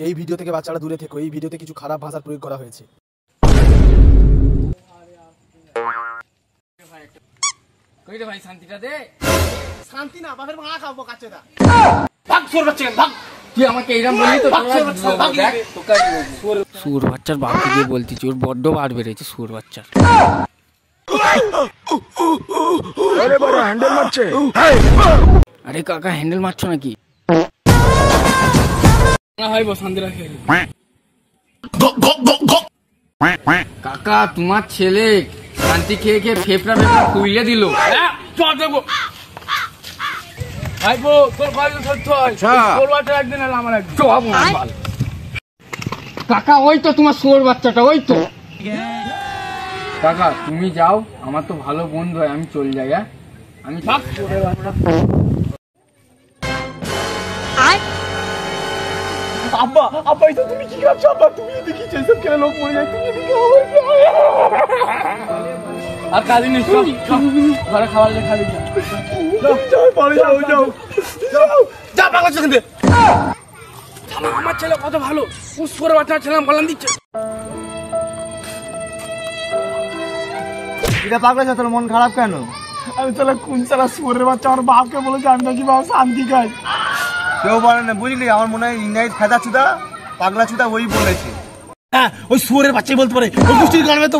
এই ভিডিও থেকে বাচ্চারা দূরে থেকো, এই ভিডিওতে কিছু খারাপ ভাষার প্রয়োগ করা হয়েছে। কই রে ভাই শান্তিটা দে। শান্তি না, বাপের মারা খাবো কাচ্চেদা। ভাগ সর বাচ্চা ভাগ। তুই আমাকে এইরকম বললি তো দেখ তোকে সুর বাচ্চার বাপকে গিয়ে বলতিছি ওর বড্ড বার বেড়েছে সুর বাচ্চার। আরে বড় হ্যান্ডেল মারছে। আরে কাকা হ্যান্ডেল মারছো নাকি? না ভাই শান্তিটা খেয়ে কাকা তোমার ছেলে শান্তি খেয়ে খেয়ে ফেফড়া খুইলে দিল। কাকা ওই তো তোমার শুয়োর বাচ্চাটা ওই তো। কাকা তুমি যাও, আমার তো ভালো বন্ধু হয়, আমি চলে যাই। আমি আব্বা আব্বা এটা তুমি কি করছো? আব্বা তুমি এদিকে যেসব খেলে লোক মরে যায়, তুমি এদিকে আর কাজ নেই, ঘরে খাবার খাবি না। যা পাগলা চোখ দে। আমার ছেলে কত ভালো, শুয়োর বাচ্চা ছিলাম বললাম দিচ্ছে। এটা পাগলা তোর মন খারাপ কেন? আমি তাহলে কোন চালা শুয়োরের বাচ্চা আমার বাপকে বলেছে আমি নাকি বাবা শান্তি খাই। কেউ বলে না বুঝলি, আমার মনে হয় ইংরাজি ফেদা চুদা পাগলা চুদা ওই বলেছে। হ্যাঁ ওই শুয়োরের বাচ্চাই বলতে পারে, ওই গোষ্ঠীর গান তো